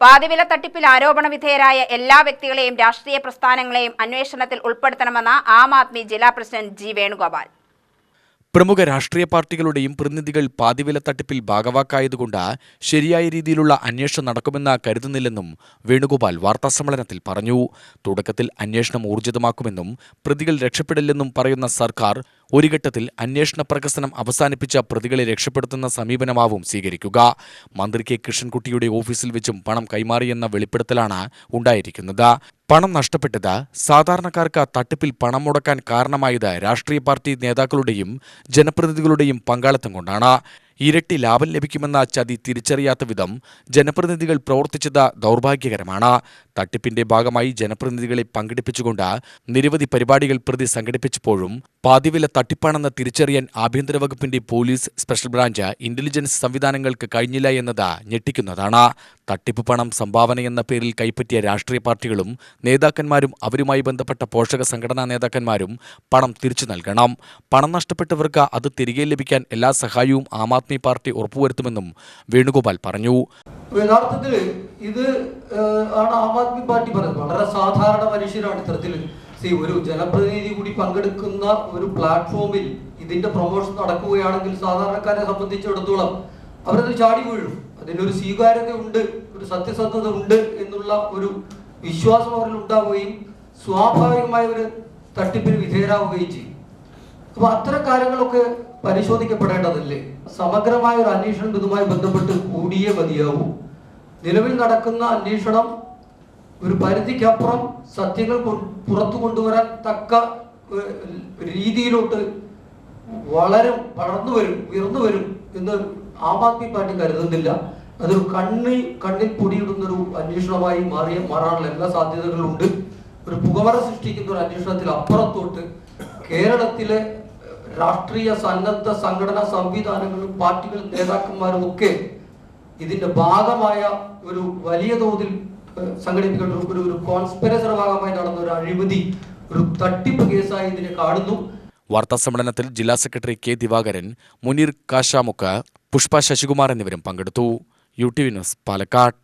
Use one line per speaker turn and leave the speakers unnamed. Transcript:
പാതിവില തട്ടിപ്പിൽ ആരോപണ വിധേയരായ എല്ലാ വ്യക്തികളെയും രാഷ്ട്രീയ പ്രസ്ഥാനങ്ങളെയും അന്വേഷണത്തിൽ ഉൾപ്പെടുത്തണമെന്ന് ആം ആദ്മി ജില്ലാ പ്രസിഡന്റ് ജി വേണുഗോപാൽ.
പ്രമുഖ രാഷ്ട്രീയ പാർട്ടികളുടെയും പ്രതിനിധികൾ പാതിവില തട്ടിപ്പിൽ ഭാഗവാക്കായതുകൊണ്ട് ശരിയായ രീതിയിലുള്ള അന്വേഷണം നടക്കുമെന്ന് കരുതുന്നില്ലെന്നും വേണുഗോപാൽ വാർത്താസമ്മേളനത്തിൽ പറഞ്ഞു. തുടക്കത്തിൽ അന്വേഷണം ഊർജിതമാക്കുമെന്നും പ്രതികൾ രക്ഷപ്പെടില്ലെന്നും പറയുന്ന സർക്കാർ ഒരു ഘട്ടത്തിൽ അന്വേഷണ പ്രഹസനം അവസാനിപ്പിച്ച പ്രതികളെ രക്ഷപ്പെടുത്തുന്ന സമീപനമാവും സ്വീകരിക്കുക. മന്ത്രി കെ കൃഷ്ണൻകുട്ടിയുടെ ഓഫീസിൽ വെച്ചും പണം കൈമാറിയെന്ന വെളിപ്പെടുത്തലാണ് ഉണ്ടായിരിക്കുന്നത്. പണം നഷ്ടപ്പെട്ടത് സാധാരണക്കാർക്ക് തട്ടിപ്പിൽ പണം മുടക്കാൻ കാരണമായത് രാഷ്ട്രീയ പാർട്ടി നേതാക്കളുടെയും ജനപ്രതിനിധികളുടെയും പങ്കാളിത്തം കൊണ്ടാണ്. ഇരട്ടി ലാഭം ലഭിക്കുമെന്ന ചതി തിരിച്ചറിയാത്ത വിധം ജനപ്രതിനിധികൾ പ്രവർത്തിച്ചത് ദൗർഭാഗ്യകരമാണ്. തട്ടിപ്പിന്റെ ഭാഗമായി ജനപ്രതിനിധികളെ പങ്കെടുപ്പിച്ചുകൊണ്ട് നിരവധി പരിപാടികൾ പ്രതി സംഘടിപ്പിച്ചപ്പോഴും പാതിവില തട്ടിപ്പാണെന്ന് തിരിച്ചറിയാൻ ആഭ്യന്തര വകുപ്പിന്റെ പോലീസ്, സ്പെഷ്യൽ ബ്രാഞ്ച്, ഇന്റലിജൻസ് സംവിധാനങ്ങൾക്ക് കഴിഞ്ഞില്ല എന്നത് ഞെട്ടിക്കുന്നതാണ്. തട്ടിപ്പ് പണം സംഭാവനയെന്ന പേരിൽ കൈപ്പറ്റിയ രാഷ്ട്രീയ പാർട്ടികളും നേതാക്കന്മാരും അവരുമായി ബന്ധപ്പെട്ട പോഷക സംഘടനാ നേതാക്കന്മാരും പണം തിരിച്ചു നൽകണം. പണം നഷ്ടപ്പെട്ടവർക്ക് അത് തിരികെ ലഭിക്കാൻ എല്ലാ സഹായവും ആം ആദ്മി പാർട്ടി ഉറപ്പുവരുത്തുമെന്നും വേണുഗോപാൽ പറഞ്ഞു.
യഥാർത്ഥത്തിൽ ഇത് ആണ് ആം ആദ്മി പാർട്ടി പറയുന്നത്. വളരെ സാധാരണ മനുഷ്യരാണ് ഇത്തരത്തിൽ ഒരു ജനപ്രതിനിധി കൂടി പങ്കെടുക്കുന്ന ഒരു പ്ലാറ്റ്ഫോമിൽ ഇതിന്റെ പ്രൊമോഷൻ നടക്കുകയാണെങ്കിൽ സാധാരണക്കാരെ സംബന്ധിച്ചിടത്തോളം അവരത് ചാടി വീഴും. അതിനൊരു സ്വീകാര്യത ഉണ്ട്, ഒരു സത്യസന്ധത ഉണ്ട് എന്നുള്ള ഒരു വിശ്വാസം അവരിൽ ഉണ്ടാവുകയും സ്വാഭാവികമായ ഒരു തട്ടിപ്പിന് വിധേയരാവുകയും ചെയ്യും. അപ്പൊ അത്തരം കാര്യങ്ങളൊക്കെ പരിശോധിക്കപ്പെടേണ്ടതല്ലേ? സമഗ്രമായ ഒരു അന്വേഷണം ഇതുമായി ബന്ധപ്പെട്ട് കൂടിയേ മതിയാവൂ. നിലവിൽ നടക്കുന്ന അന്വേഷണം ഒരു പരിധിക്കപ്പുറം സത്യങ്ങൾ പുറത്തു കൊണ്ടുവരാൻ തക്ക രീതിയിലോട്ട് ഉയർന്നു വരും എന്ന് ആം ആദ്മി പാർട്ടി കരുതുന്നില്ല. അതൊരു കണ്ണിൽ പൊടിയിടുന്നൊരു അന്വേഷണമായി മാറാനുള്ള എല്ലാ സാധ്യതകളും ഉണ്ട്. ഒരു പുകമറ സൃഷ്ടിക്കുന്ന ഒരു അന്വേഷണത്തിൽ അപ്പുറത്തോട്ട് കേരളത്തിലെ രാഷ്ട്രീയ സന്നദ്ധ സംഘടനാ സംവിധാനങ്ങളും പാർട്ടികളും നേതാക്കന്മാരും ഒക്കെ ഇതിന്റെ ഭാഗമായ ഒരു വലിയ തോതിൽ സംഘടിപ്പിക്കേണ്ട ഒരു കോൺസ്പിറസിയുടെ ഭാഗമായി നടന്ന ഒരു അഴിമതി, ഒരു തട്ടിപ്പ് കേസായി ഇതിനെ കാണുന്നു.
വാർത്താസമ്മേളനത്തിൽ ജില്ലാ സെക്രട്ടറി കെ ദിവാകരൻ, മുനീർ കാശാമുക്ക്, പുഷ്പ ശശികുമാർ എന്നിവരും പങ്കെടുത്തു. UTV news, Palakkad.